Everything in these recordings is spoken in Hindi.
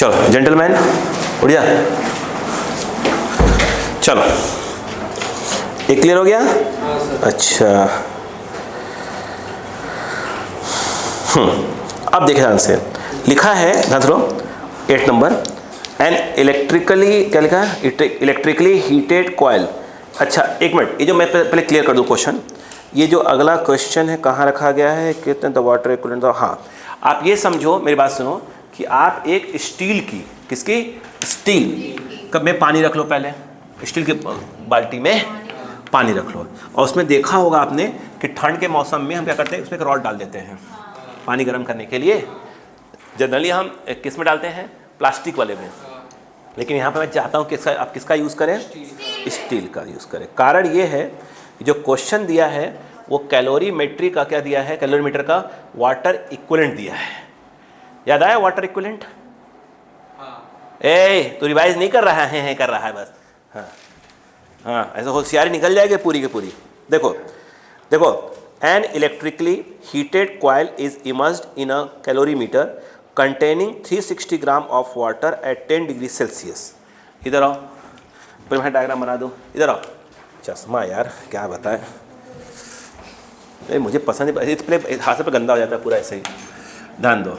चलो जेंटलमैन उड़िया, चलो ये क्लियर हो गया। अच्छा अब देखिए ध्यान से, लिखा है ध्यान से 8 नंबर, एन इलेक्ट्रिकली, क्या लिखा है, इलेक्ट्रिकली हीटेड कॉइल। अच्छा एक मिनट, ये जो मैं पहले क्लियर कर दूं क्वेश्चन, ये जो अगला क्वेश्चन है कहाँ रखा गया है, कितने द वाटर इक्विवेलेंट। हाँ आप ये समझो, मेरी बात सुनो कि आप एक स्टील की, किसकी, स्टील कब में पानी रख लो, पहले स्टील की बाल्टी में पानी रख लो, और उसमें देखा होगा आपने कि ठंड के मौसम में हम क्या करते हैं, उसमें एक रॉड डाल देते हैं पानी गर्म करने के लिए। जनरली हम किस में डालते हैं, प्लास्टिक वाले में, लेकिन यहाँ पे मैं चाहता हूँ किसका, आप किसका यूज़ करें, स्टील का यूज़ करें। कारण ये है जो क्वेश्चन दिया है वो कैलोरीमेट्री का क्या दिया है, कैलोरीमीटर का वाटर इक्विवेलेंट दिया है। याद आया वाटर इक्विवेलेंट? ए तो रिवाइज नहीं कर रहा है कर रहा है बस। हाँ हाँ, ऐसे होशियारी निकल जाएगी पूरी की पूरी। देखो देखो, an electrically heated coil is immersed in a calorimeter containing 360 gram of water at 10 degree Celsius. इधर आओ, पहले मैं डायग्राम बना दूँ, इधर आओ। चश्मा यार क्या बताएं, मुझे पसंद नहीं, पहले हाथ पे गंदा हो जाता है पूरा, ऐसे ही ध्यान दो।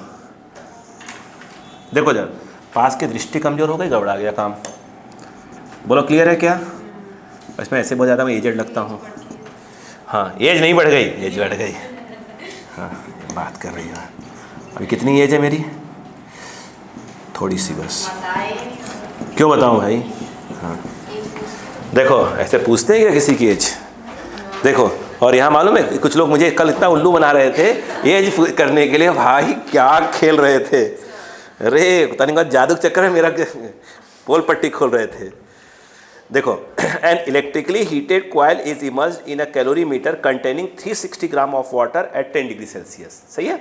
देखो जरा, पास की दृष्टि कमज़ोर हो गई, गड़बड़ा गया काम। बोलो क्लियर है क्या? इसमें ऐसे बहुत ज़्यादा मैं एजेड लगता हूँ। हाँ एज नहीं बढ़ गई, एज बढ़ गई। हाँ बात कर रही है, अभी कितनी एज है मेरी, थोड़ी सी बस। क्यों बताऊँ भाई? हाँ देखो ऐसे पूछते हैं क्या किसी की एज? देखो, और यहाँ मालूम है कुछ लोग मुझे कल इतना उल्लू बना रहे थे एज करने के लिए, भाई क्या खेल रहे थे, अरे पता नहीं जादू के चक्कर में मेरा पोल पट्टी खोल रहे थे। देखो, an electrically heated coil is immersed in a calorimeter containing 360 gram of water at 10 degree Celsius. सही है।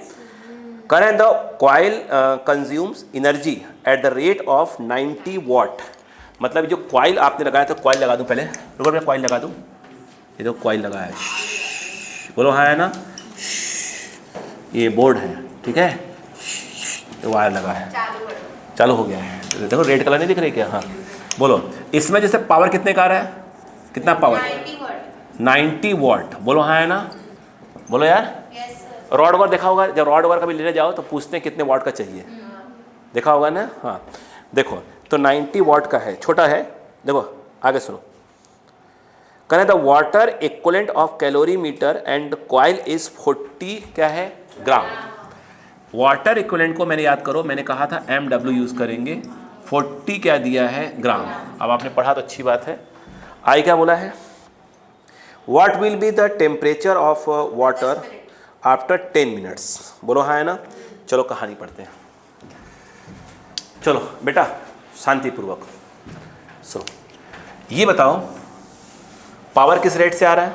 करें the coil consumes energy at the rate of 90 watt. मतलब जो कॉइल आपने लगाया था, कॉइल लगा दूं पहले, रुको मैं कॉइल लगा दूं, ये तो कॉइल लगा है, बोलो हाँ है ना, ये बोर्ड है ठीक है, तो वायर लगा है, चालू हो गया है। देखो रेड कलर नहीं दिख रही क्या? हाँ बोलो, इसमें जैसे पावर कितने का आ रहा है, कितना पावर, 90 वाट, बोलो हाँ है ना, बोलो यार। रॉड वर देखा होगा, जब रॉड वर कभी लेने जाओ तो पूछते हैं कितने वाट का चाहिए, देखा होगा ना। हाँ देखो तो 90 वाट का है, छोटा है। देखो आगे सुनो, करें the water equivalent of calorimeter and coil is 40 क्या है ग्राम। वाटर इक्विवेलेंट को मैंने याद करो, मैंने कहा था MW यूज़ करेंगे, 40 क्या दिया है ग्राम। अब आपने पढ़ा तो अच्छी बात है। आई क्या बोला है, what will be the temperature of water after 10 minutes. बोलो हाँ है ना। चलो कहानी पढ़ते हैं, चलो बेटा शांतिपूर्वक सुनो। ये बताओ पावर किस रेट से आ रहा है,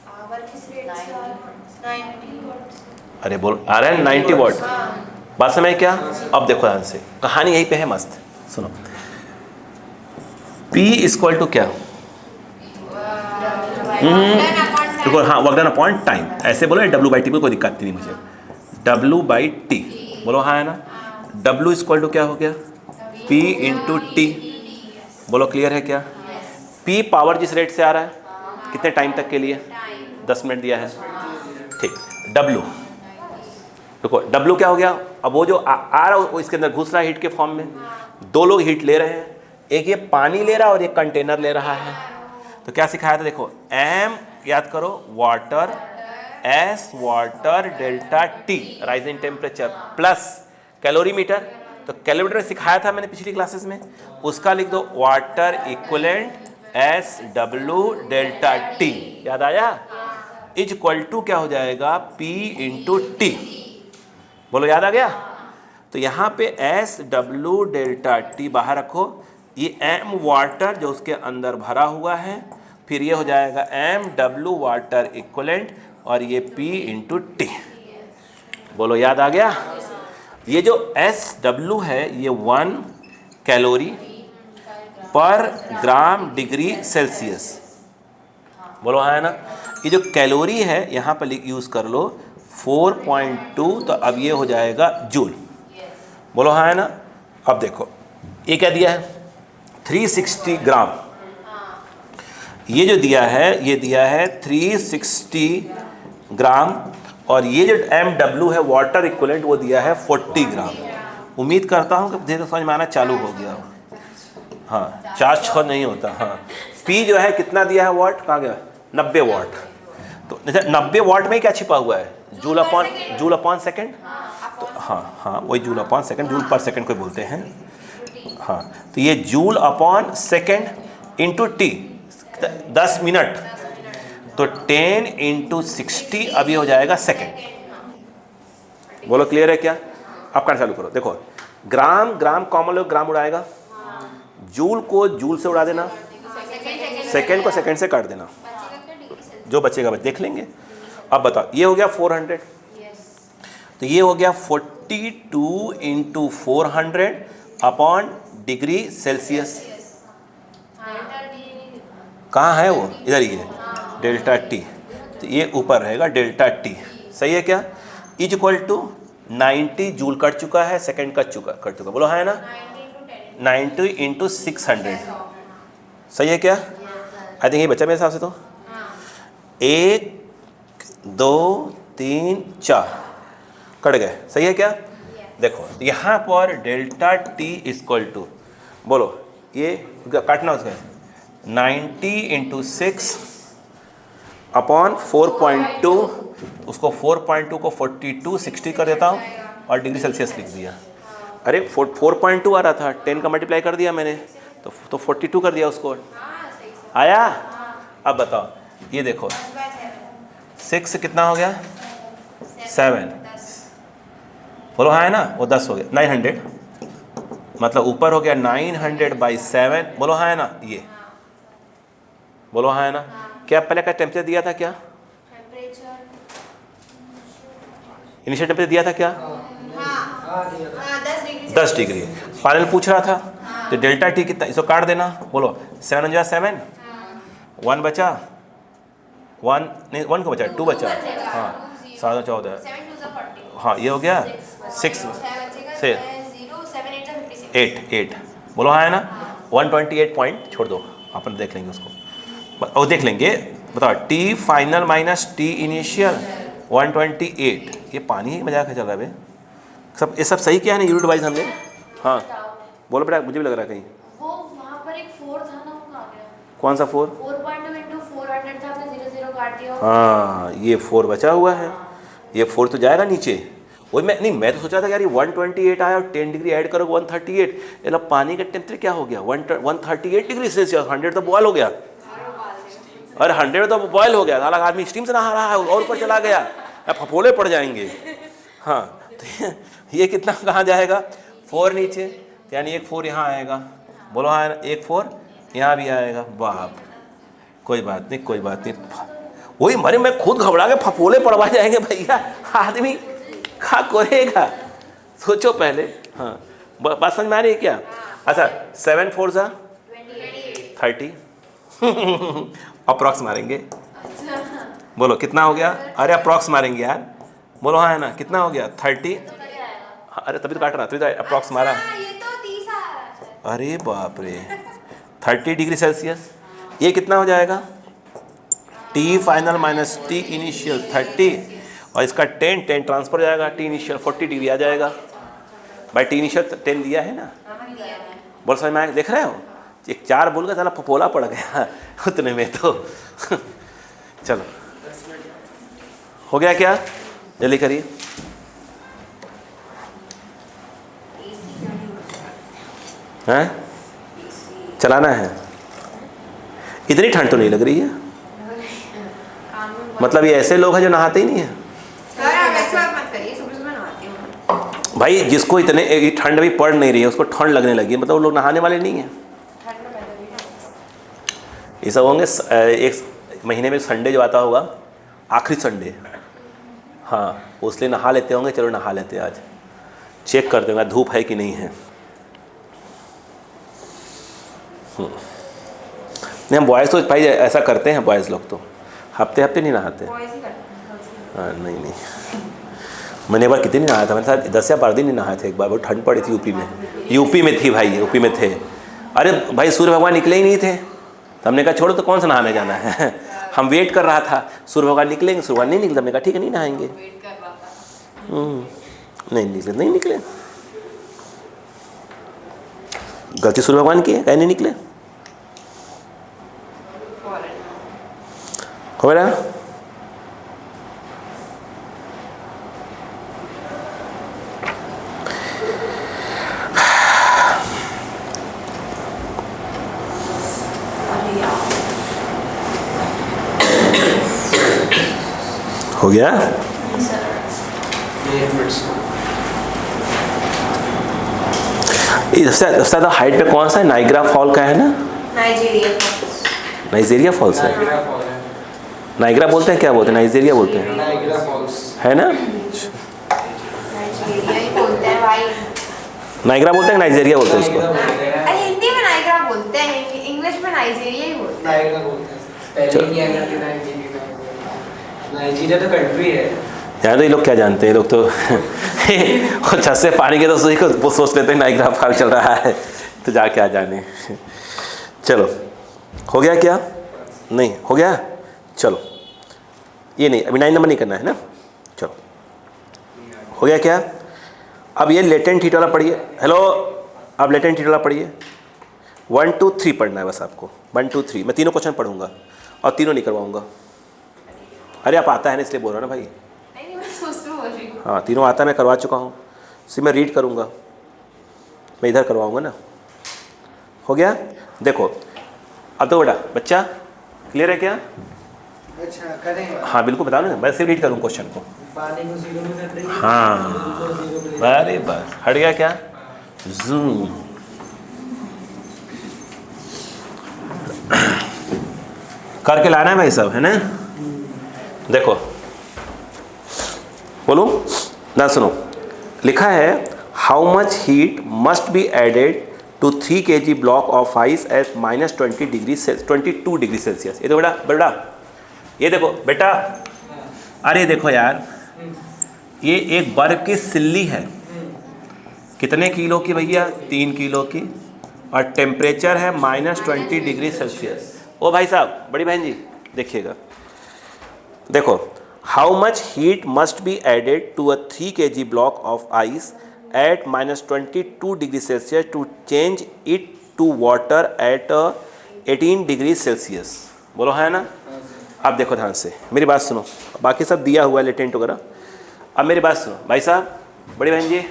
पावर किस रेट से आ रहा है, 90 वाट। अरे बोल आ रहा है 90 वाट। बात समझ क्या? अब देखो ध्यान से, कहानी यहीं पे है मस्त, सुनो। P इक्वल टू क्या, देखो हाँ वर्क डन अपॉन टाइम, ऐसे बोलो W/T में कोई दिक्कत नहीं मुझे, W/T बोलो हाँ है ना। W इक्वल टू क्या हो गया, P इंटू टी, बोलो क्लियर है क्या। P पावर जिस रेट से आ रहा है कितने टाइम तक के लिए, 10 मिनट दिया है ठीक। W देखो W क्या हो गया, अब वो जो आ रहा है वो इसके अंदर घुस रहा है हीट के फॉर्म में, दो लोग हीट ले रहे हैं, एक ये पानी ले रहा है और एक कंटेनर ले रहा है। तो क्या सिखाया था, देखो M याद करो water, S water delta T rise in temperature plus calorimeter. तो कैलोरीमीटर सिखाया था मैंने पिछली क्लासेस में, उसका लिख दो water equivalent SW delta T, याद आया, इज इक्वल टू क्या हो जाएगा P इंटू टी, बोलो याद आ गया। तो यहाँ पे SW डेल्टा T बाहर रखो, ये M वाटर जो उसके अंदर भरा हुआ है, फिर ये हो जाएगा MW वाटर इक्विवेलेंट और ये P इंटू टी, बोलो याद आ गया। ये जो SW है ये 1 कैलोरी पर ग्राम डिग्री सेल्सियस, बोलो हाँ है ना। ये जो कैलोरी है यहाँ पर यूज़ कर लो 4.2, तो अब ये हो जाएगा जूल, बोलो हाँ है ना। अब देखो ये क्या दिया है 360 ग्राम, ये जो दिया है ये दिया है 360 ग्राम, और ये जो MW है वाटर इक्विवेलेंट वो दिया है 40 ग्राम। उम्मीद करता हूँ कि धीरे समझ में आना चालू हो गया। हाँ 4-6 नहीं होता। हाँ P जो है कितना दिया है वाट, कहाँ गया 90 वाट। तो 90 वाट में क्या छिपा हुआ है, जूल अपॉन सेकेंड। तो हाँ वही जूल अपॉन सेकेंड, जूल पर सेकेंड को बोलते हैं। हाँ तो ये joule upon second into T 10 minute, तो 10 इंटू 60 अभी हो जाएगा सेकेंड। बोलो क्लियर है क्या? आप करना चालू करो। देखो ग्राम कॉमन लोग ग्राम उड़ाएगा, जूल को जूल से उड़ा देना, सेकेंड को सेकेंड से काट देना, जो बचेगा देख लेंगे। अब बताओ ये हो गया 400, तो ये हो गया 42 इंटू 400 अपॉन डिग्री सेल्सियस। कहाँ है वो, इधर ही है डेल्टा टी, तो ये ऊपर रहेगा डेल्टा टी। सही है क्या? Is equal to 90 joule cut चुका है, सेकेंड कट चुका। बोलो हाँ है ना, 90 इंटू 600। सही है क्या? आई थिंक ये बच्चा मेरे हिसाब से। तो 1 2 3 4 कट गए। सही है क्या? देखो यहाँ पर डेल्टा टी इक्वल टू, बोलो ये काटना उसका 90 इंटू 6 अपॉन 4.2, उसको 4.2 को 42 60 कर देता हूँ और डिग्री सेल्सियस लिख दिया। अरे 4.2 आ रहा था, 10 का मल्टीप्लाई कर दिया मैंने, तो 42 कर दिया उसको। आया? अब बताओ ये देखो 6 कितना हो गया 7, बोलो हाँ है ना, वो 10 हो गया 900, मतलब ऊपर हो गया 900/7। बोलो हाँ है ना, ये बोलो हाँ है ना। क्या पहले का टेम्परेचर दिया था, क्या इनिशियल टेम्परेचर दिया था, क्या 10 डिग्री। फाइनल पूछ रहा था, तो डेल्टा टी कितना, इसको काट देना। बोलो 7 1 बचा, 1 नहीं 1 को बचा, 2 बचा। हाँ 7 14, हाँ ये हो गया 6 से 8। बोलो हाँ है ना, 128 पॉइंट छोड़ दो, अपन देख लेंगे उसको और देख लेंगे। बताओ T final minus T initial 128। ये पानी ही मजाक है चल रहा है सब, ये सब सही क्या है ना यूनिट वाइज हमने। हाँ बोलो बेटा, मुझे भी लग रहा है कहीं वो वहाँ पर एक 4 था ना, वो कहाँ गया? कौन सा 4? 4.2 इंटू 400 था, आपने 0 काट दिया। हाँ ये 4 बचा हुआ है, ये 4 तो जाएगा नीचे। वही मैं तो सोचा था यार ये 128 आया और 10 डिग्री ऐड करोगे 138, मतलब पानी का टेम्परेचर क्या हो गया 138 डिग्री सेल्सियस। 100 तो बॉयल हो गया, अरे 100 तो बॉयल हो गया, अलग आदमी स्टीम से नहा रहा है और ऊपर चला गया, फफोले पड़ जाएंगे। हाँ तो ये कितना कहाँ जाएगा 4 नीचे, तो यानी एक 4 यहाँ आएगा। बोलो हाँ एक 4 यहाँ भी आएगा। बाप कोई बात नहीं। वही मरे मैं खुद घबरा के फफोले पड़वा जाएंगे भैया, आदमी खा करेगा, सोचो पहले। हाँ बात समझ में आ रही है क्या? अच्छा 7 4 सा 30 अप्रॉक्स मारेंगे। बोलो कितना हो गया? अरे अप्रॉक्स मारेंगे यार, बोलो हाँ है ना, कितना हो गया 30। अरे तभी तो काट रहा, तभी तो अप्रॉक्स मारा। ये तो 30 आ रहा है। अरे बाप रे 30 डिग्री सेल्सियस, ये कितना हो जाएगा T final minus T initial 30, और इसका 10 ट्रांसफर हो जाएगा, टी इनिशियल 40 डिग्री आ जाएगा। भाई टी इनिशियल 10 दिया है ना, बोल समझ में आया? देख रहे हो, एक 4 बोल गया, साला फपोला पड़ गया उतने में तो चलो हो गया क्या? जल्दी करिए। हैं चलाना है, इतनी ठंड तो नहीं लग रही है, मतलब ये ऐसे लोग हैं जो नहाते ही नहीं है। सर आप ऐसे बात मत करिए, सुबह नहाती हूँ भाई जिसको इतने ठंड भी पड़ नहीं रही है उसको ठंड लगने लगी है, मतलब वो लोग नहाने वाले नहीं हैं। ये सब होंगे एक महीने में संडे जो आता होगा, आखिरी संडे, हाँ उसलिए नहा लेते होंगे, चलो नहा लेते आज, चेक कर दूँगा धूप है कि नहीं है। नहीं हम बॉयज़ तो भाई ऐसा करते हैं, बॉयज़ लोग तो हफ्ते नहीं नहाते। हाँ नहीं मैंने एक बार कितनी नहाया था, मैंने साथ 10 या 12 दिन नहीं नहाए थे एक बार, बहुत ठंड पड़ी थी यूपी में। यूपी में थी भाई, यूपी में थे। अरे भाई सूर्य भगवान निकले ही नहीं थे, तो हमने कहा छोड़ो तो कौन सा नहाने जाना है। हम वेट कर रहा था सूर्य भगवान निकलेंगे, सूर्य भगवान नहीं निकले, हमने कहा ठीक है नहीं नहाएंगे। नहीं निकले, नहीं निकले, गलती सूर्य भगवान की है, कहीं नहीं निकले। हो गया हो गया। सबसे ज़्यादा हाइट पे कौन सा है? नाइग्रा फॉल का है ना, नाइजेरिया फॉल्स है। नाइग्रा बोलते हैं, क्या बोलते हैं? नाइजेरिया बोलते हैं, है ना? नाइग्रा बोलते हैं, नाइजेरिया बोलते हैं उसको। हिंदी में नाइग्रा बोलते हैं, इंग्लिश में नाइजीरिया ही बोलते हैं। नाइजीरिया तो कंट्री है यहाँ, तो ये लोग क्या जानते हैं, ये लोग तो छत से पानी के तो उसी को वो सोच लेते हैं नाइग्रा फॉल चल रहा है, तो जाके आ जाने। चलो हो गया क्या? नहीं हो गया, चलो ये नहीं, अभी 9 नंबर नहीं करना है ना। चलो हो गया क्या? अब ये लेटेंट हीट वाला पढ़िए। हेलो, अब लेटेंट हीट वाला पढ़िए। 1 2 3 पढ़ना है बस आपको, 1 2 3। मैं तीनों क्वेश्चन पढ़ूंगा और तीनों नहीं करवाऊंगा। अरे आप आता है ना इसलिए बोल रहा ना भाई। हाँ तीनों आता है, मैं करवा चुका हूँ, सिर्फ मैं रीड करूँगा, मैं इधर करवाऊँगा ना। हो गया? देखो अब तो बेटा बच्चा क्लियर है क्या? अच्छा करें। हाँ बिल्कुल बताओ ना, मैं सिर्फ रीड करूँ क्वेश्चन को। पानी को 0 में कर देंगे। हाँ अरे बस हट गया क्या? जूम करके लाना है भाई सब, है ना? देखो बोलूँ ना, सुनो। लिखा है how much heat must be added to 3 kg block of ice at -22 degree Celsius. ये तो बेटा बेटा ये देखो बेटा, अरे देखो यार, ये एक बर्फ की सिल्ली है, कितने किलो की भैया? 3 किलो की, और टेम्परेचर है -20 डिग्री सेल्सियस। ओ भाई साहब, बड़ी बहन जी देखिएगा, देखो how much heat must be added to a 3 kg block of ice at -22 degree Celsius to change it to water at 18 degree Celsius. बोलो है ना? अब देखो ध्यान से मेरी बात सुनो, बाकी सब दिया हुआ है लेटेंट वगैरह। अब मेरी बात सुनो भाई साहब, बड़ी बहन जी,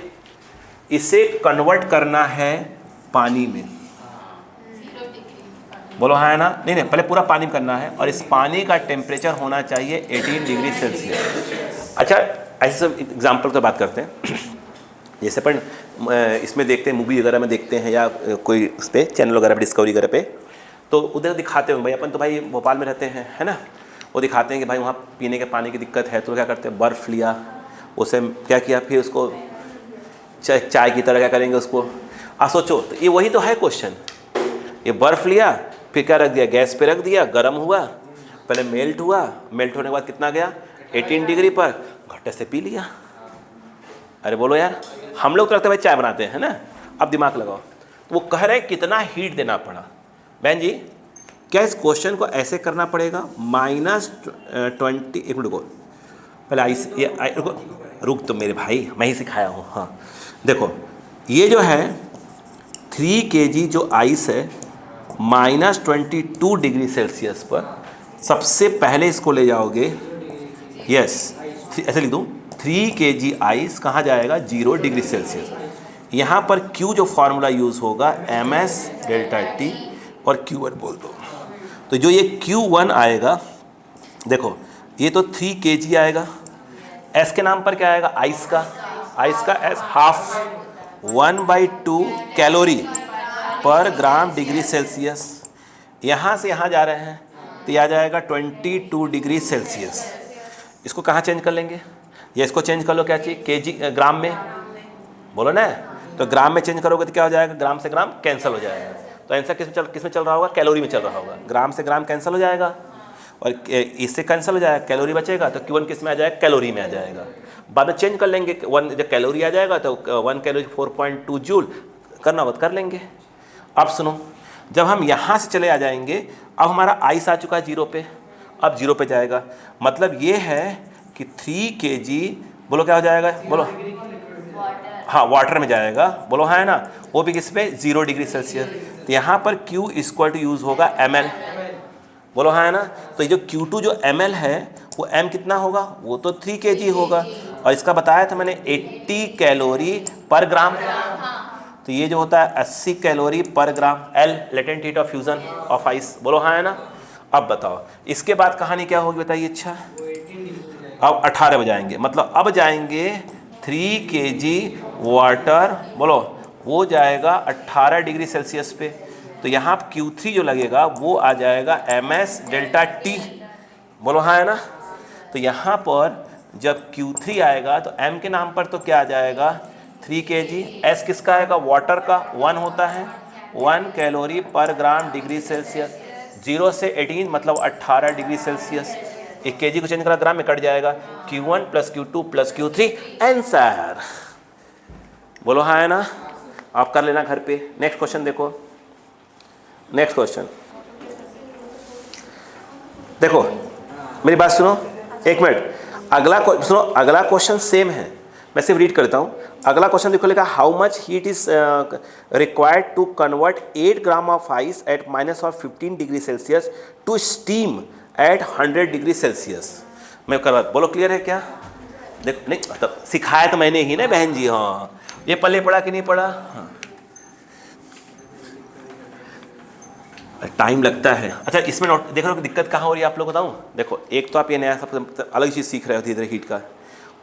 इसे कन्वर्ट करना है पानी में। बोलो है ना? नहीं नहीं, पहले पूरा पानी करना है, और इस पानी का टेम्परेचर होना चाहिए 18 डिग्री सेल्सियस। अच्छा ऐसे सब एग्जाम्पल की बात करते हैं, जैसे अपन इसमें देखते हैं, मूवी वगैरह में देखते हैं, या कोई उस पर चैनल वगैरह पर, डिस्कवरी वगैरह पे, तो उधर दिखाते हैं भाई, अपन तो भाई भोपाल में रहते हैं, है ना? वो दिखाते हैं कि भाई वहाँ पीने के पानी की दिक्कत है, तो क्या करते हैं, बर्फ़ लिया, उसे क्या किया, फिर उसको चाय की तरह क्या करेंगे उसको। आप सोचो, तो ये वही तो है क्वेश्चन। ये बर्फ़ लिया, फिर क्या रख दिया, गैस पे रख दिया, गर्म हुआ, पहले मेल्ट हुआ, मेल्ट होने के बाद कितना गया, 18 डिग्री पर, घट्टे से पी लिया। अरे बोलो यार, हम लोग तो लगता है भाई चाय बनाते हैं ना। अब दिमाग लगाओ, तो वो कह रहे हैं कितना हीट देना पड़ा। बहन जी क्या इस क्वेश्चन को ऐसे करना पड़ेगा, -20, एक मिनट को पहले आइस, ये रुक तो मेरे भाई, मैं ही सिखाया हूँ। हाँ देखो, ये जो है 3 kg जो आइस है -22 डिग्री सेल्सियस पर, सबसे पहले इसको ले जाओगे, यस ऐसे लिख दूँ, 3 kg आइस कहाँ जाएगा, 0 डिग्री सेल्सियस। यहाँ पर Q जो फार्मूला यूज़ होगा ms डेल्टा T, और Q1 बोल दो। तो जो ये Q1 आएगा, देखो ये तो 3 kg आएगा, S के नाम पर क्या आएगा, आइस का S हाफ 1/2 कैलोरी पर ग्राम डिग्री सेल्सियस। यहाँ से यहाँ जा रहे हैं तो यह आ जाएगा 22 डिग्री सेल्सियस। इसको कहाँ चेंज कर लेंगे, या इसको चेंज कर लो, क्या चाहिए, केजी ग्राम में, बोलो ना। तो ग्राम में चेंज करोगे तो क्या हो जाएगा, ग्राम से ग्राम कैंसिल हो जाएगा। तो आंसर किस में चल रहा होगा, कैलोरी में चल रहा होगा, ग्राम से ग्राम कैंसिल हो जाएगा। और इससे कैंसिल हो जाएगा, कैलोरी बचेगा तो Q1 किस में आ जाएगा, कैलोरी में आ जाएगा। बाद में चेंज कर लेंगे, 1 जब कैलोरी आ जाएगा तो 1 कैलोरी 4.2 जूल करना होगा कर लेंगे। अब सुनो, जब हम यहाँ से चले आ जाएंगे, अब हमारा आइस आ चुका है 0 पे, अब 0 पे जाएगा, मतलब ये है कि 3 kg, बोलो क्या हो जाएगा, बोलो हाँ वाटर में जाएगा, बोलो हाँ है ना, वो भी किस पे 0 डिग्री सेल्सियस। तो यहाँ पर Q इक्वल टू यूज़ होगा ml, बोलो हाँ है ना। तो ये जो Q2 जो ml है वो m कितना होगा, वो तो 3 kg होगा, और इसका बताया था मैंने 80 कैलोरी पर ग्राम। तो ये जो होता है 80 कैलोरी पर ग्राम, L latent heat of fusion of ice, बोलो हाँ है ना। अब बताओ इसके बाद कहानी क्या होगी बताइए। अच्छा अब 18 बजाएंगे, मतलब अब जाएंगे 3 kg वाटर, बोलो वो जाएगा 18 डिग्री सेल्सियस पे। तो यहाँ Q3 जो लगेगा वो आ जाएगा MS डेल्टा T, बोलो हाँ है ना। तो यहाँ पर जब Q3 आएगा तो M के नाम पर तो क्या आ जाएगा 3 kg, S किसका आएगा, वाटर का 1 होता है, 1 कैलोरी पर ग्राम डिग्री सेल्सियस, 0 से 18 मतलब 18 डिग्री सेल्सियस। 1 kg को चेंज करा ग्राम में कट जाएगा, Q1 plus Q2 plus Q3 answer, बोलो हाँ है ना। आप कर लेना घर पे। नेक्स्ट क्वेश्चन देखो, नेक्स्ट क्वेश्चन देखो, मेरी बात सुनो एक मिनट, सुनो अगला क्वेश्चन सेम है, मैं सिर्फ रीड करता हूँ। अगला क्वेश्चन देखो, लिखा how much heat is required to convert 8 gram of ice at -15 degree Celsius to steam at 100 degree Celsius. मैं करवा, बोलो क्लियर है क्या। देखो नहीं मतलब सिखाया तो मैंने ही ना बहन जी, हाँ ये पल्ले पड़ा कि नहीं पड़ा, हाँ टाइम लगता है। अच्छा इसमें नोट देखो दिक्कत कहाँ हो रही है आप लोग बताऊँ। देखो एक तो आप ये नया सब अलग चीज़ सीख रहे हो धीरे धीरे हीट का,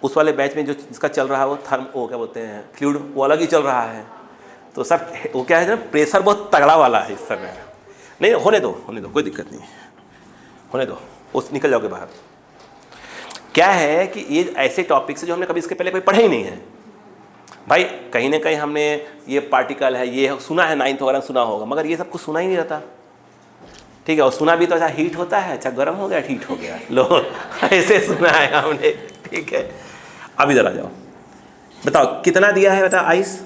उस वाले बैच में जो जिसका चल रहा है वो वो क्या बोलते हैं फ्लूइड, वो अलग ही चल रहा है। तो सब वो क्या है ना, प्रेशर बहुत तगड़ा वाला है इस समय। नहीं होने दो कोई दिक्कत नहीं, होने दो, उस निकल जाओगे बाहर। क्या है कि ये ऐसे टॉपिक्स जो हमने कभी इसके पहले कोई पढ़े ही नहीं है भाई। कहीं ना कहीं हमने ये पार्टिकल है ये सुना है, 9th वगैरह सुना होगा, मगर ये सब कुछ सुना ही नहीं रहता, ठीक है। और सुना भी तो अच्छा हीट होता है, अच्छा गर्म हो गया हीट हो गया, लो ऐसे सुना है हमने, ठीक है। अब इधर आ जाओ, बताओ कितना दिया है, बताओ आइस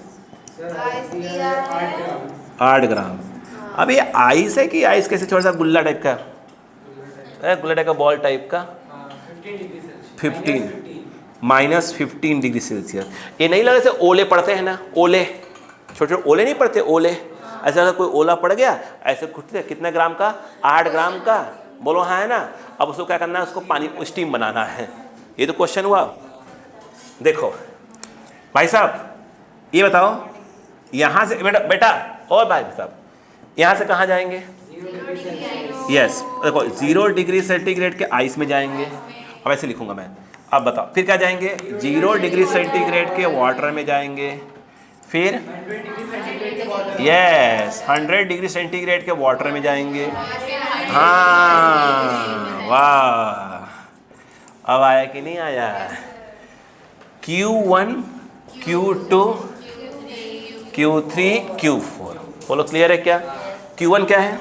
8 ग्राम। अब ये आइस है कि आइस कैसे, थोड़ा सा गुल्ला टाइप का, गुल्ला टाइप का बॉल टाइप का, 15 -15 डिग्री सेल्सियस। ये नहीं लगा जैसे ओले पड़ते हैं ना, ओले छोटे छोटे ओले नहीं पड़ते, ओले ऐसा अगर कोई ओला पड़ गया ऐसे घुटते, कितने ग्राम का, 8 ग्राम का, बोलो हाँ है ना। अब उसको क्या करना है, उसको पानी स्टीम बनाना है, ये तो क्वेश्चन हुआ। देखो भाई साहब ये बताओ, यहाँ से बेटा और भाई साहब यहाँ से कहाँ जाएंगे, यस देखो 0 डिग्री सेंटीग्रेड के आइस में जाएंगे, अब ऐसे लिखूंगा मैं। अब बताओ फिर क्या जाएंगे, 0 डिग्री सेंटीग्रेड के वाटर में जाएंगे, फिर यस 100 डिग्री सेंटीग्रेड के वाटर में जाएंगे। हाँ वाह, अब आया कि नहीं आया। Q1 Q2 Q3 Q4, बोलो क्लियर है क्या। Q1 क्या है,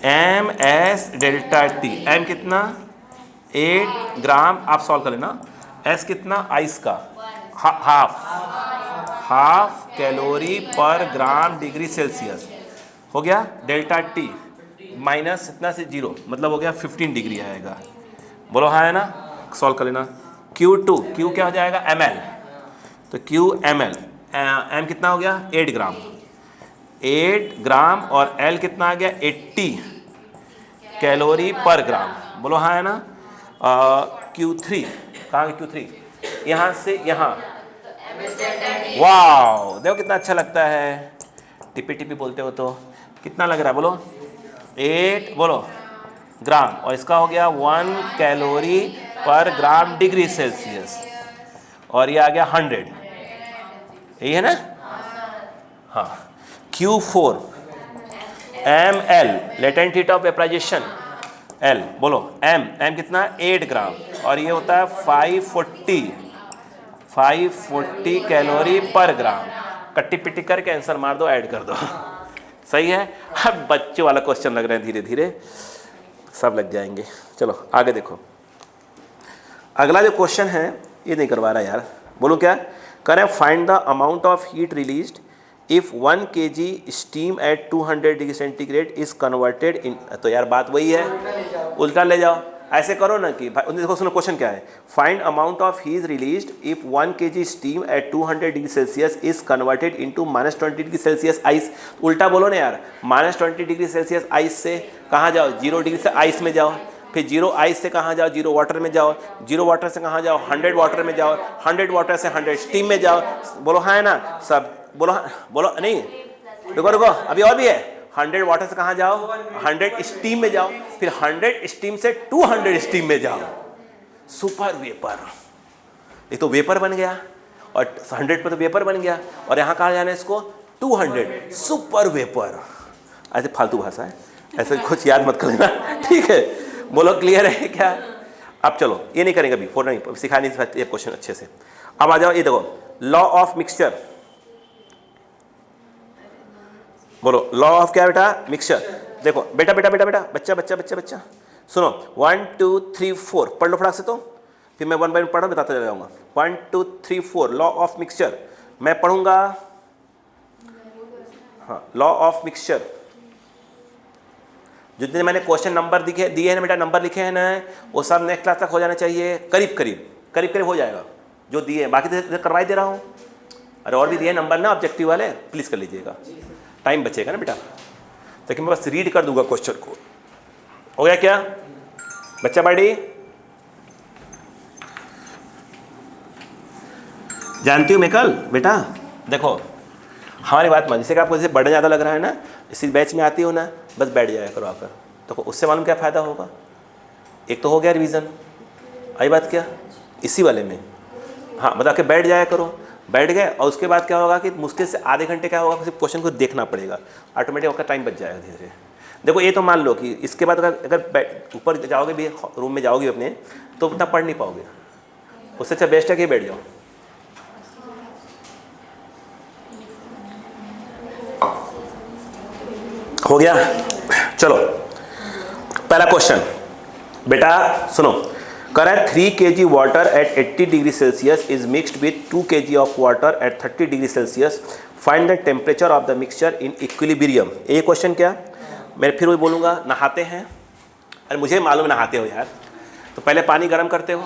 MS डेल्टा T, M कितना 8 ग्राम, आप सॉल्व कर लेना। S कितना आइस का, हाफ कैलोरी पर ग्राम डिग्री सेल्सियस हो गया, डेल्टा T माइनस इतना से 0 मतलब हो गया 15 डिग्री आएगा, बोलो हाँ है ना, सॉल्व कर लेना। Q2 Q क्या हो जाएगा ml, तो Q ml, M कितना हो गया 8 ग्राम, 8 ग्राम और L कितना आ गया 80 कैलोरी पर ग्राम, बोलो हाँ है ना। Q3 कहाँ Q3, यहाँ से यहाँ, वाह देखो कितना अच्छा लगता है, टिपी टिपी बोलते हो तो कितना लग रहा है, बोलो 8 बोलो ग्राम, और इसका हो गया 1 कैलोरी पर ग्राम डिग्री सेल्सियस, और ये आ गया 100, यही है ना। हाँ Q4 ml latent heat of vaporization, L बोलो M कितना 8 ग्राम, और ये होता है 540 कैलोरी पर ग्राम। कट्टी पिट्टी करके आंसर मार दो, ऐड कर दो, सही है। अब बच्चों वाला क्वेश्चन लग रहे हैं धीरे धीरे, सब लग जाएंगे। चलो आगे देखो, अगला जो क्वेश्चन है ये नहीं करवा रहा यार, बोलो क्या करें। Find the amount of heat released if 1 kg steam eight 200 degree centigrade is converted in. तो यार बात वही है, उल्टा ले जाओ, ऐसे करो ना कि भाई देखो सुनो क्वेश्चन क्या है। Find amount of heat released if 1 kg steam eight 200 degree Celsius is converted into -20 degree Celsius ice. उल्टा बोलो ना यार, -20 डिग्री सेल्सियस आइस से कहाँ जाओ, 0 डिग्री से आइस में जाओ, फिर 0 आइस से कहाँ जाओ, 0 वाटर में जाओ, 0 वाटर से कहाँ जाओ, 100 वाटर में जाओ, 100 वाटर से 100 स्टीम में जाओ। बोलो हाँ है ना सब, बोलो हाँ, बोलो नहीं, रुको रुको अभी और भी है। 100 वाटर से कहाँ जाओ, 100 स्टीम में जाओ, फिर 100 स्टीम से 200 स्टीम में जाओ। सुपर वेपर, ये तो वेपर बन गया, और 100 पे तो वेपर बन गया, और यहाँ कहाँ जाना है इसको, 200 सुपर वेपर। ऐसे फालतू भाषा है, ऐसे कुछ याद मत कर लेना, ठीक है। बोलो क्लियर है क्या। अब चलो ये नहीं करेंगे अभी, फोर नहीं सिखा नहीं सकते ये क्वेश्चन अच्छे से। अब आ जाओ, ये देखो लॉ ऑफ मिक्सचर, बोलो लॉ ऑफ क्या बेटा, मिक्सचर। देखो बेटा बेटा बेटा बेटा बच्चा बच्चा बच्चा बच्चा सुनो, 1 2 3 4 पढ़ लो फटाक से, तो फिर मैं 1 बाय 1 पढ़ा बताता चला जाऊंगा। 1 2 3 4 लॉ ऑफ मिक्सचर मैं पढ़ूंगा। हाँ लॉ ऑफ मिक्सचर, जितने मैंने क्वेश्चन नंबर दिए हैं ना बेटा, नंबर लिखे हैं ना, वो सब नेक्स्ट क्लास तक हो जाना चाहिए, करीब करीब हो जाएगा जो दिए हैं, बाकी तो करवा ही दे रहा हूँ। अरे और भी दिए नंबर ना ऑब्जेक्टिव वाले, प्लीज़ कर लीजिएगा, टाइम बचेगा ना बेटा। ताकि मैं बस रीड कर दूंगा क्वेश्चन को। हो गया क्या बच्चा बाड़ी, जानती हूँ मैं कल बेटा। देखो हमारी बात मान, जैसे कि आपको जैसे बर्डन ज़्यादा लग रहा है ना, इसी बैच में आती हो ना, बस बैठ जाया करो आकर, तो उससे मालूम क्या फ़ायदा होगा। एक तो हो गया रिवीजन, आई बात क्या इसी वाले में। हाँ बता के बैठ जाया करो, बैठ गए, और उसके बाद क्या होगा कि मुश्किल से आधे घंटे क्या होगा, सिर्फ क्वेश्चन को देखना पड़ेगा, ऑटोमेटिक आपका टाइम बच जाएगा धीरे धीरे। देखो ये तो मान लो कि इसके बाद अगर ऊपर जाओगे भी, रूम में जाओगे अपने, तो उतना पढ़ नहीं पाओगे, उससे अच्छा बेस्ट है कि बैठ जाओ। हो गया, चलो पहला क्वेश्चन बेटा सुनो, करें 3 kg water at 80 degree Celsius is mixed with 2 kg of water eight 30 degree Celsius, find the temperature of the mixture in equilibrium. ये क्वेश्चन क्या, मैं फिर वही बोलूँगा, नहाते हैं, अरे मुझे मालूम है नहाते हो यार, तो पहले पानी गर्म करते हो,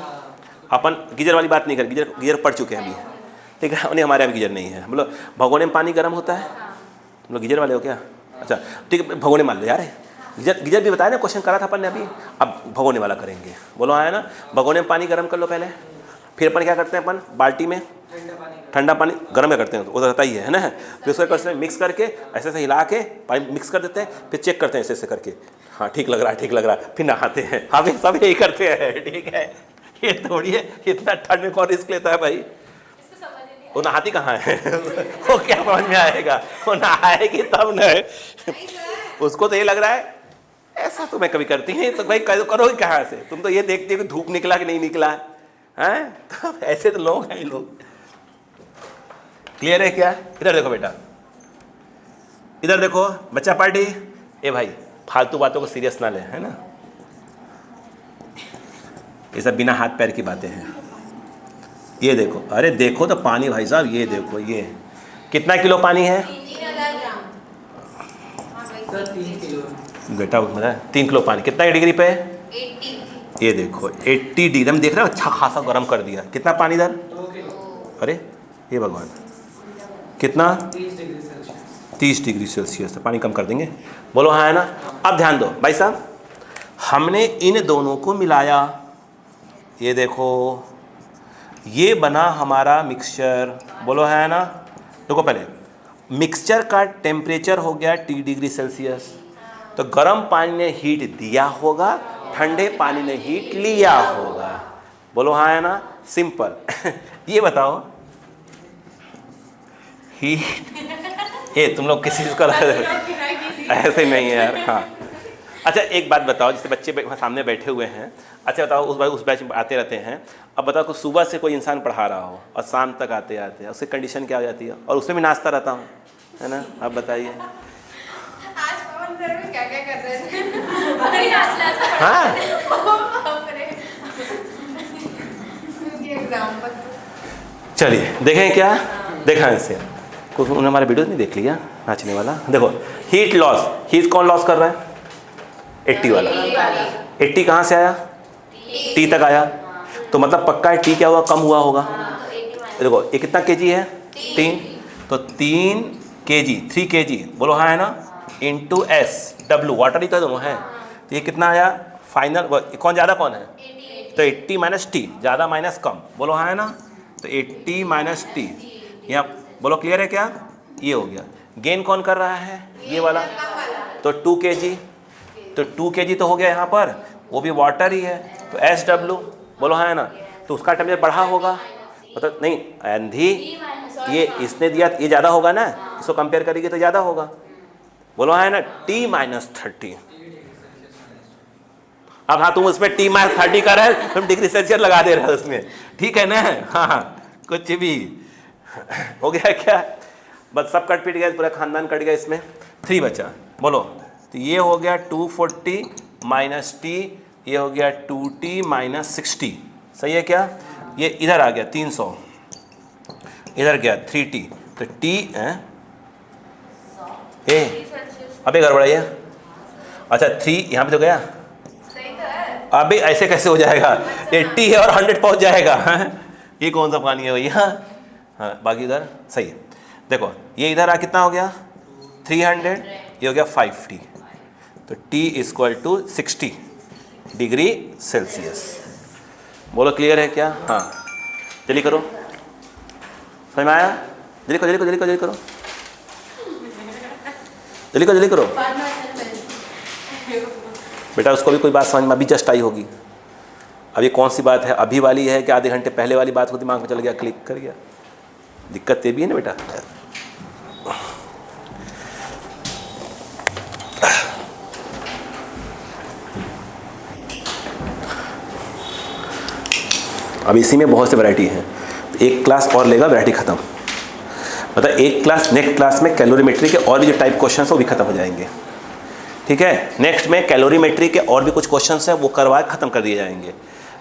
अपन गीजर वाली बात नहीं कर, गीजर पड़ चुके हैं अभी, ठीक है, उन्हें हमारे यहाँ गीजर नहीं है। मतलब भगोने में पानी गर्म होता है, तुम लोग गीजर वाले हो क्या, अच्छा ठीक है, भगोने मान लो यार, गीजर भी बताया ना, क्वेश्चन करा था अपन ने अभी, अब भगोने वाला करेंगे। बोलो हाँ है ना, भगोने में पानी गर्म कर लो पहले, फिर अपन क्या करते हैं, अपन बाल्टी में ठंडा पानी गर्म करते हैं, तो रहता ही है ना, फिर उसको करते हैं मिक्स करके, ऐसे ऐसे हिला के पानी मिक्स कर देते हैं, फिर चेक करते हैं ऐसे ऐसे करके, हाँ ठीक लग रहा है ठीक लग रहा है, फिर नहाते हैं। हाँ भाई सब यही करते हैं, ठीक है, ये थोड़ी है इतना ठंड में कौन रिस्क लेता है भाई। वो नहाती कहाँ है वो क्या समझ में आएगा, वो नहाएगी तब न, उसको तो ये लग रहा है ऐसा तो मैं कभी करती हैं, तो भाई करोगे कहाँ से, तुम तो ये देखते हो कि धूप निकला कि नहीं निकला है, तो ऐसे तो लोग हैं लोग। क्लियर है क्या, इधर देखो बेटा, इधर देखो बच्चा पार्टी, ए भाई फालतू बातों को सीरियस ना ले, है ना, ये सब बिना हाथ पैर की बातें हैं। ये देखो, अरे देखो तो पानी भाई साहब, ये देखो ये कितना किलो पानी है 3000 ग्राम। सर 3 किलो बेटा, मतलब 3 किलो पानी कितना डिग्री पे, 80। ये देखो 80 डिग्री, हम देख रहे हो अच्छा खासा गर्म कर दिया। कितना पानी इधर, 2 किलो, अरे ये भगवान कितना, 30 डिग्री सेल्सियस। 30 डिग्री सेल्सियस, तो पानी कम कर देंगे। बोलो हाँ है ना। अब ध्यान दो भाई साहब, हमने इन दोनों को मिलाया, ये देखो ये बना हमारा मिक्सचर। बोलो है ना, देखो पहले मिक्सचर का टेम्परेचर हो गया T डिग्री सेल्सियस, तो गर्म पानी ने हीट दिया होगा, ठंडे पानी ने हीट लिया होगा। बोलो हाँ है ना, सिंपल ये बताओ हीट, ये तुम लोग किसी को ऐसे नहीं है यार। हाँ अच्छा एक बात बताओ, जैसे बच्चे सामने बैठे हुए हैं, अच्छा बताओ उस बैच में आते रहते हैं, अब बताओ कि सुबह से कोई इंसान पढ़ा रहा हो और शाम तक आते आते उसकी कंडीशन क्या हो जाती है, और उसमें भी नाचता रहता हूँ, है ना, आप बताइए। आज पवन उधर में क्या क्या कर रहे थे? अरे लास्ट हाँ बाप रे। उनके एग्जाम्पल चलिए देखें क्या देखा है इससे कुछ उन्होंने हमारा वीडियो नहीं देख लिया नाचने वाला। देखो हीट लॉस, हीट कौन लॉस कर रहा है 80 वाला। 80 कहाँ से आया टी तक आया, तो मतलब पक्का है टी क्या हुआ कम हुआ होगा। देखो ये कितना केजी है 3, तो 3 kg 3 kg बोलो हाँ है ना इंटू एस डब्लू वाटर ही तो दोनों है, तो ये कितना आया फाइनल कौन ज़्यादा कौन है, तो 80 माइनस टी ज़्यादा माइनस कम बोलो हाँ है ना, तो 80 माइनस टी यहाँ बोलो क्लियर है क्या, ये हो गया। गेन कौन कर रहा है ये वाला, तो 2 kg, तो 2 kg तो हो गया यहाँ पर, वो भी वाटर ही है, तो एस डब्लू बोलो हाँ है ना, तो उसका टेम्परेचर बढ़ा होगा मतलब नहीं आंधी ये इसने दिया ये ज़्यादा होगा ना, इसको कंपेयर करेंगे तो ज़्यादा होगा बोलो हाँ है ना T माइनस 30। अब हाँ तुम उसमें T माइनस 30 कर रहे हो, तुम डिग्री सेल्सियस लगा दे रहे हो उसमें, ठीक है ना। हाँ कुछ भी हो गया क्या, बस सब कट पीट गया, पूरा खानदान कट गया, इसमें 3 बचा बोलो, तो ये हो गया 240 माइनस टी, ये हो गया 2T माइनस 60, सही है क्या, ये इधर आ गया 300, इधर गया 3T, तो T है ए अबे गड़बड़ा है, अच्छा 3 यहाँ पे तो गया, सही तो है। अबे ऐसे कैसे हो जाएगा 80 है और 100 पहुँच जाएगा। ये कौन सा पानी है भैया, हाँ बाकी इधर सही है। देखो ये इधर आ कितना हो गया 300, ये हो गया 5T, तो T equal to 60 degree Celsius. बोलो क्लियर है क्या, हाँ जल्दी करो, समझ में आया, जल्दी करो जल्दी करो जल्दी करो जल्दी करो जल्दी करो जल्दी करो बेटा, उसको भी कोई बात समझ में अभी जस्ट आई होगी। अभी कौन सी बात है, अभी वाली है कि आधे घंटे पहले वाली बात को दिमाग में चल गया, क्लिक कर गया, दिक्कत ये भी है ना बेटा। अब इसी में बहुत से वैरायटी हैं, एक क्लास और लेगा वैरायटी ख़त्म, मतलब एक क्लास नेक्स्ट क्लास में कैलोरीमेट्री के और भी जो टाइप क्वेश्चन हैं वो भी ख़त्म हो जाएंगे, ठीक है। नेक्स्ट में कैलोरीमेट्री के और भी कुछ क्वेश्चन हैं वो करवा ख़त्म कर दिए जाएंगे,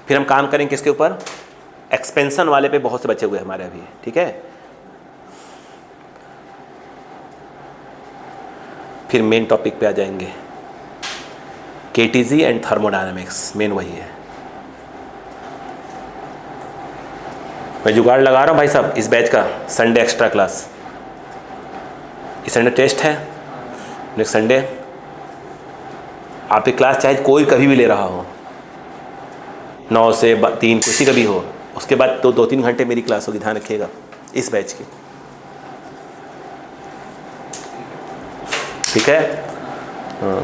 फिर हम काम करेंगे किसके ऊपर, एक्सपेंशन वाले पे बहुत से बचे हुए हमारे अभी, ठीक है। फिर मेन टॉपिक पे आ जाएंगे, केटीजी एंड थर्मोडायनामिक्स, मेन वही है। मैं जुगाड़ लगा रहा हूँ भाई साहब इस बैच का, संडे एक्स्ट्रा क्लास, इस संडे टेस्ट है, नेक्स्ट संडे आपकी क्लास चाहे कोई कभी भी ले रहा हो, 9 से 3 किसी का भी हो, उसके बाद तो 2-3 घंटे मेरी क्लास होगी, ध्यान रखिएगा इस बैच की, ठीक है। हाँ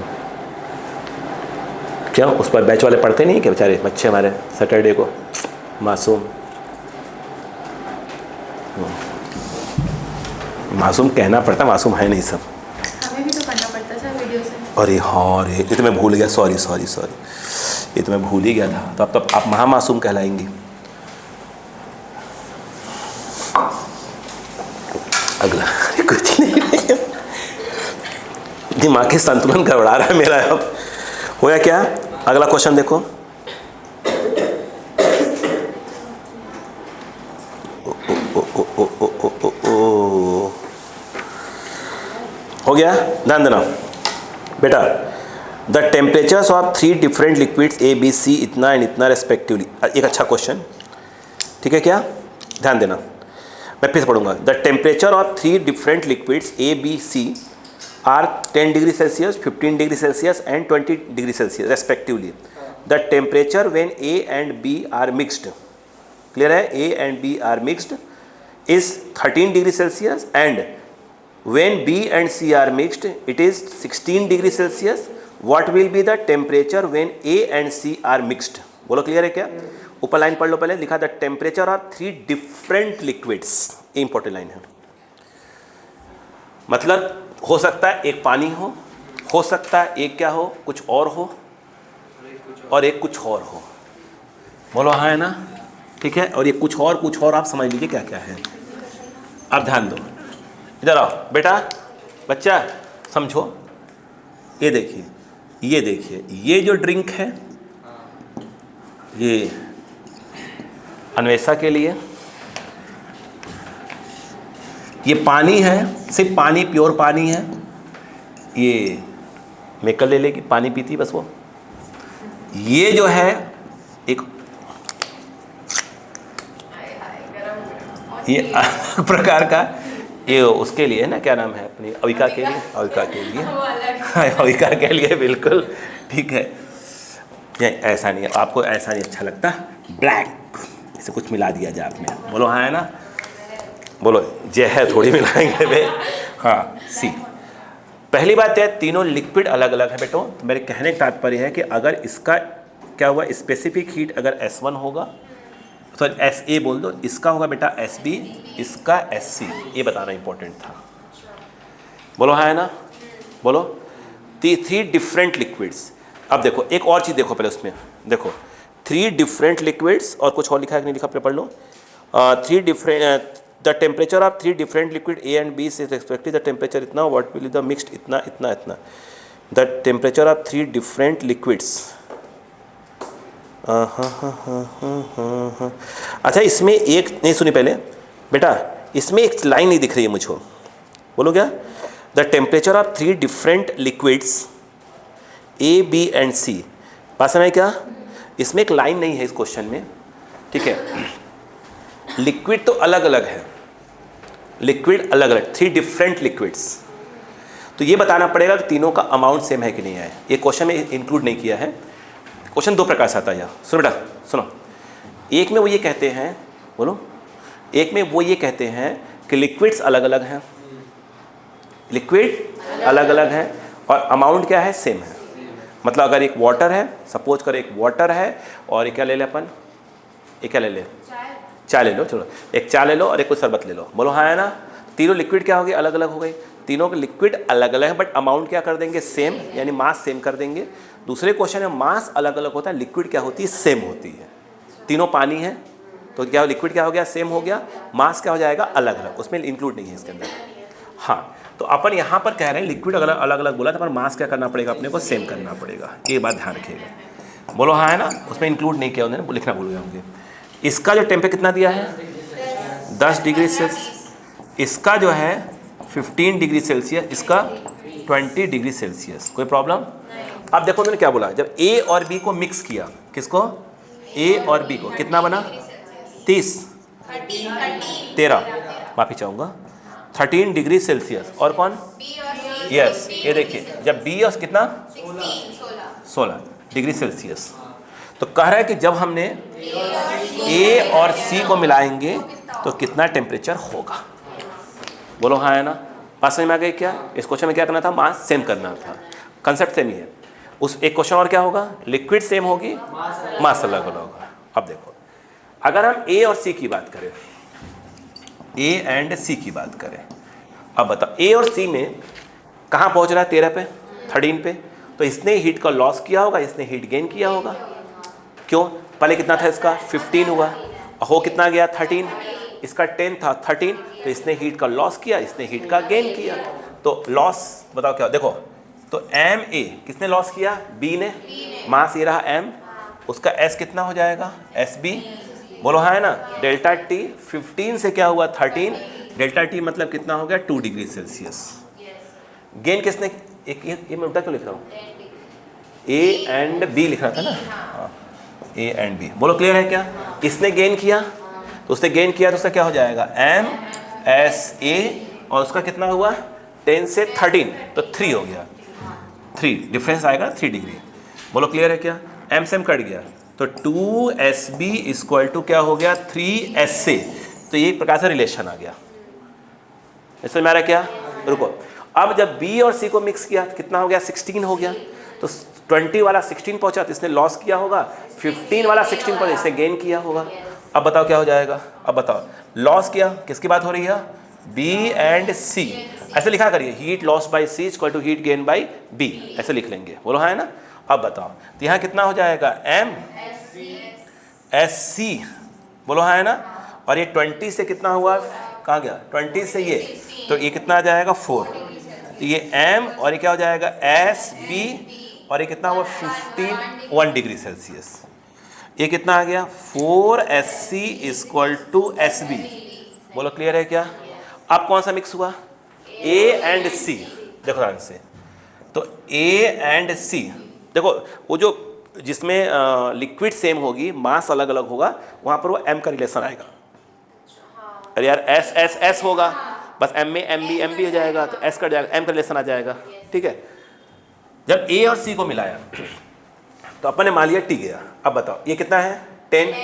क्या उस पर बैच वाले पढ़ते नहीं क्या बेचारे बच्चे हमारे, सैटरडे को मासूम मासूम कहना पड़ता, मासूम है नहीं सब, हमें भी तो करना पड़ता है सर वीडियो से। अरे हाँ रे ये तो मैं भूल गया, सॉरी सॉरी सॉरी, ये तो मैं भूल ही गया था, तो अब तब आप महामासूम कहलाएंगी। अगला कुछ नहीं, दिमाग के संतुलन गड़बड़ा रहा है मेरा, अब होया क्या, अगला क्वेश्चन देखो, हो गया, ध्यान देना बेटा, the temperatures of 3 different liquids A B C इतना एंड इतना रेस्पेक्टिवली, एक अच्छा क्वेश्चन, ठीक है क्या, ध्यान देना, मैं फिर से पढ़ूंगा, the temperature of 3 different liquids A B C are 10 degree Celsius 15 degree Celsius and 20 degree Celsius respectively, the temperature when A and B are mixed, clear है, A and B are mixed is 13 degree Celsius and when B and C are mixed it is 16 degree Celsius. What will be the temperature when A and C are mixed? बोलो क्लियर है क्या, ऊपर लाइन पढ़ लो पहले, लिखा the temperature of 3 different liquids, ये इंपॉर्टेंट लाइन है, मतलब हो सकता है एक पानी हो सकता है एक क्या हो कुछ और हो, और एक कुछ और हो, बोलो हाँ है ना, ठीक है। और ये कुछ और आप समझ लीजिए क्या क्या है। अब ध्यान दो, इधर आओ बेटा, बच्चा समझो, ये देखिए, ये देखिए, ये जो ड्रिंक है ये अन्वेषा के लिए, ये पानी है, सिर्फ पानी, प्योर पानी है। ये मेकल ले लेगी, पानी पीती बस वो। ये जो है एक ये प्रकार का, ये उसके लिए है ना, क्या नाम है अपनी अविका के लिए, अविका के लिए, अविका के लिए, बिल्कुल ठीक है। ये ऐसा नहीं है, आपको ऐसा नहीं अच्छा लगता, ब्लैक इसे कुछ मिला दिया जाए आपने, बोलो हाँ है ना, बोलो जहर थोड़ी मिलाएंगे बे। हाँ सी, पहली बात है तीनों लिक्विड अलग अलग है बेटो। तो मेरे कहने का तात्पर्य है कि अगर इसका क्या हुआ, स्पेसिफिक हीट अगर S1 होगा, सॉरी SA बोल दो, इसका होगा बेटा SB, इसका SC, ये बताना इंपॉर्टेंट था। बोलो हाँ है ना, बोलो। 3 डिफरेंट लिक्विड्स। अब देखो एक और चीज़ देखो पहले उसमें, देखो 3 डिफरेंट लिक्विड्स, और कुछ और लिखा है कि नहीं लिखा, पढ़ लो। 3 different, the temperature of 3 different liquid A and B is respectively the temperature इतना, व्हाट विल द मिक्स्ड इतना इतना इतना, the temperature of 3 different liquids. अच्छा इसमें एक नहीं सुनी पहले बेटा, इसमें एक लाइन नहीं दिख रही है मुझको, बोलो क्या, the temperature of 3 different liquids A, B and C, बात समझ क्या, इसमें एक लाइन नहीं है इस क्वेश्चन में, ठीक है। लिक्विड तो अलग अलग है, लिक्विड अलग अलग, 3 डिफरेंट लिक्विड्स, तो ये बताना पड़ेगा कि तीनों का अमाउंट सेम है कि नहीं है। ये क्वेश्चन में इंक्लूड नहीं किया है। क्वेश्चन 2 प्रकार से आता है, सुनो बेटा सुनो। एक में वो ये कहते हैं, बोलो, एक में वो ये कहते हैं कि लिक्विड्स अलग अलग हैं, लिक्विड अलग अलग हैं और अमाउंट क्या है, सेम है। मतलब अगर एक वाटर है, सपोज कर एक वाटर है और एक क्या ले ले अपन, एक क्या ले ले, चाय ले लो, चलो एक चाय ले लो और एक कुछ शरबत ले लो, बोलो हाँ है ना। तीनों लिक्विड क्या हो गई, अलग अलग हो गई, तीनों के लिक्विड अलग अलग है बट अमाउंट क्या कर देंगे, सेम, यानी मास सेम कर देंगे। दूसरे क्वेश्चन में मास अलग अलग होता है, लिक्विड क्या होती है, सेम होती है। तीनों पानी है तो क्या लिक्विड क्या हो गया, सेम हो गया, मास क्या हो जाएगा, अलग अलग, उसमें इंक्लूड नहीं है इसके अंदर। हाँ तो अपन यहाँ पर कह रहे हैं लिक्विड अगर अलग अलग बोला तो अपन मास क्या करना पड़ेगा, अपने को सेम करना पड़ेगा, ये बात ध्यान रखिएगा, बोलो हाँ है ना। उसमें इंक्लूड नहीं किया उन्होंने, लिखना भूल गया मुझे। इसका जो टेम्परेचर कितना दिया है, 10 डिग्री सेल्सियस, इसका जो है 15 डिग्री सेल्सियस, इसका 20 डिग्री सेल्सियस, कोई प्रॉब्लम। अब देखो उन्होंने क्या बोला, जब A और B को मिक्स किया, किसको, A और B को, कितना बना, 30, 13, माफ़ी चाहूँगा, 13 डिग्री सेल्सियस। और कौन, यस ये देखिए, जब B और कितना 16 डिग्री सेल्सियस, तो कह रहा है कि जब हमने A और C को मिलाएंगे तो कितना टेम्परेचर होगा, बोलो हाँ है ना। बात समझ में आ गई क्या। इस क्वेश्चन में क्या करना था, मास सेम करना था, कंसेप्ट सेम ही है। उस एक क्वेश्चन और क्या होगा, लिक्विड सेम होगी, मास अलग अलग होगा। अब देखो अगर हम A और C की बात करें, A एंड C की बात करें, अब बताओ A और C में कहाँ पहुँच रहा है, 13 पे, 13 पे, तो इसने हीट का लॉस किया होगा, इसने हीट गेन किया होगा। क्यों, पहले कितना था इसका, 15 हुआ, हो कितना गया 13, इसका 10 था 13, तो इसने हीट का लॉस किया, इसने हीट का गेन किया। तो लॉस बताओ क्या, देखो तो एम ए किसने लॉस किया, बी ने, मास ये रहा एम, उसका एस कितना हो जाएगा, एस बी, बोलो हाँ है ना। डेल्टा टी 15 से क्या हुआ 13, डेल्टा टी मतलब कितना हो गया 2 डिग्री सेल्सियस। गेन किसने, एक ये मैं उल्टा क्यों लिख रहा हूँ, ए एंड बी लिख रहा था ना, हाँ ए एंड बी, बोलो क्लियर है क्या। इसने गेन किया तो उसने गेन किया तो उसका क्या हो जाएगा, एम एस ए, और उसका कितना हुआ 10 से 13 तो 3 हो गया, 3 डिफरेंस आएगा 3 डिग्री, बोलो क्लियर है क्या। एम से एम कट गया तो 2SB इक्वल टू क्या हो गया 3SA, तो ये एक प्रकार से रिलेशन आ गया, इसमें मेरा क्या, रुको। अब जब B और C को मिक्स किया तो कितना हो गया 16 हो गया, तो 20 वाला 16 पहुंचा तो इसने लॉस किया होगा, 15 वाला 16 पहुंचा इसने गेन किया होगा। अब बताओ क्या हो जाएगा, अब बताओ लॉस किया, किसकी बात हो रही है, B एंड C, ऐसे लिखा करिए, heat loss by C equal to heat gain by B, ऐसे लिख लेंगे, बोलो हाँ है ना। अब बताओ तो यहाँ कितना हो जाएगा M SC, बोलो हाँ है ना, और ये 20 से कितना हुआ, कहाँ गया 20 से ये, तो ये कितना आ जाएगा 4, तो ये m और ये क्या हो जाएगा SB और ये कितना हुआ 1 डिग्री सेल्सियस। ये कितना आ गया 4SC = SB। बोलो क्लियर है क्या? अब कौन सा मिक्स हुआ? A and C। देखो ध्यान से, तो A एंड C, देखो वो जो जिसमें लिक्विड सेम होगी मास अलग अलग होगा वहाँ पर वो M का रिलेशन आएगा। अरे यार S S S होगा, बस M में MB हो जाएगा, तो S कट जाएगा, M का रिलेशन आ जाएगा। ठीक है, जब A और C को मिलाया तो अपन ने मान लिया T गया। अब बताओ ये कितना है 10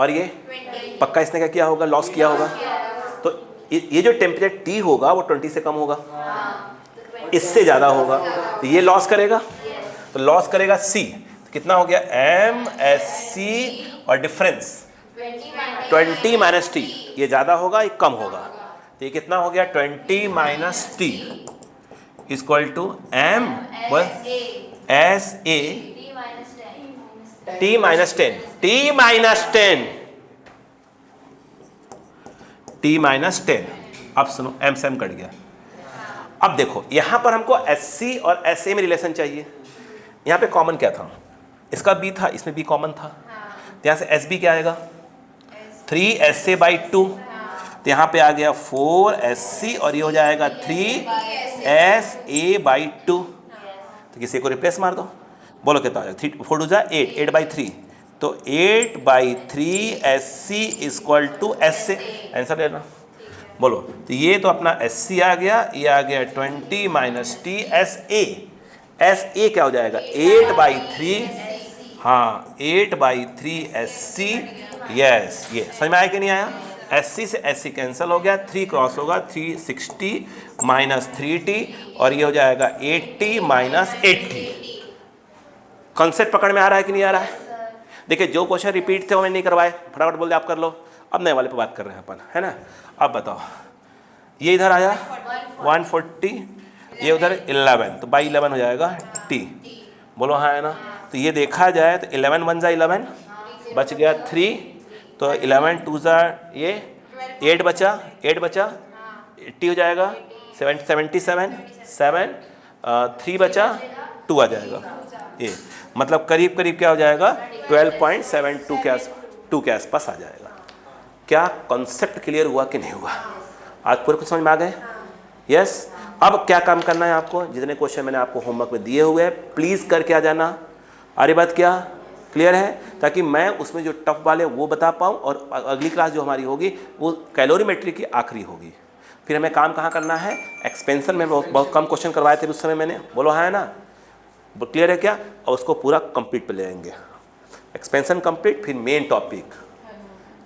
और ये 20 पक्का इसने क्या किया होगा, लॉस किया होगा। तो ये जो टेम्परेचर T होगा वो 20 से कम होगा, इससे ज़्यादा होगा, तो ये लॉस करेगा। तो लॉस करेगा C, तो कितना हो गया MSC और डिफरेंस 20 - T, ये ज़्यादा होगा ये कम होगा, तो ये कितना हो गया 20 - T = M SA T - 10 T - 10। अब सुनो M से M कट गया। अब देखो यहाँ पर हमको SC और SA में रिलेशन चाहिए। यहाँ पे कॉमन क्या था, इसका B था, इसमें B कॉमन था, तो यहाँ से SB क्या आएगा 3SA/2, तो यहाँ पे आ गया 4SC और ये हो जाएगा 3SA/2। तो किसी को रिप्लेस मार दो, बोलो कितना आ जाएगा 4 2 8 8/3, तो 8/3 SC = SA। आंसर लेना, बोलो। तो ये तो अपना SC आ गया, ये आ गया 20 - T SA। SA क्या हो जाएगा 8/3, हाँ 8/3 SC। यस, ये समझ में आया कि नहीं आया? SC से SC कैंसिल हो गया, 3 क्रॉस होगा, 360 - 3T और ये हो जाएगा 80 - 80। कॉन्सेप्ट पकड़ में आ रहा है कि नहीं आ रहा है? देखिए जो क्वेश्चन रिपीट थे वो मैंने नहीं करवाए, फटाफट बोल दे आप कर लो। अब नए वाले पे बात कर रहे हैं अपन, है ना? अब बताओ, ये इधर आया 140, ये उधर 11, तो बाई 11 हो जाएगा T। बोलो हाँ है ना? तो ये देखा जाए तो 11 1 × 11 बच गया 3, तो 11 2 ये 8 बचा, 80 हो जाएगा 77 7 3 बचा 2 आ जाएगा। ये मतलब करीब करीब क्या हो जाएगा 12.72 के आसपास आ जाएगा। क्या कॉन्सेप्ट क्लियर हुआ कि नहीं हुआ? आज पूरे कुछ समझ में आ गए? यस। अब क्या काम करना है आपको, जितने क्वेश्चन मैंने आपको होमवर्क में दिए हुए हैं प्लीज़ करके आ जाना। अरे बात क्या क्लियर है, ताकि मैं उसमें जो टफ वाले वो बता पाऊँ और अगली क्लास जो हमारी होगी वो कैलोरीमेट्री की आखिरी होगी। फिर हमें काम कहाँ करना है, एक्सपेंशन में बहुत कम क्वेश्चन करवाए थे उस समय मैंने, बोलो हाँ है ना? क्लियर है क्या? और उसको पूरा कंप्लीट पे ले आएंगे, एक्सपेंशन कंप्लीट, फिर main topic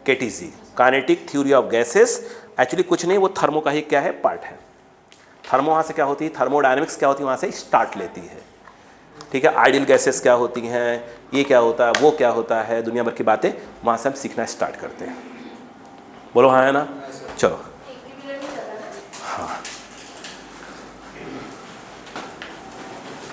KTC kinetic theory of gases. Actually कुछ नहीं, वो थर्मो का ही क्या है पार्ट है। थर्मो वहाँ से क्या होती है, थर्मोडायनेमिक्स क्या होती है वहाँ से स्टार्ट लेती है। ठीक है, आइडियल गैसेस क्या होती हैं, ये क्या होता है, वो क्या होता है, दुनिया भर की बातें वहाँ से हम सीखना स्टार्ट करते हैं। बोलो हाँ है ना? चलो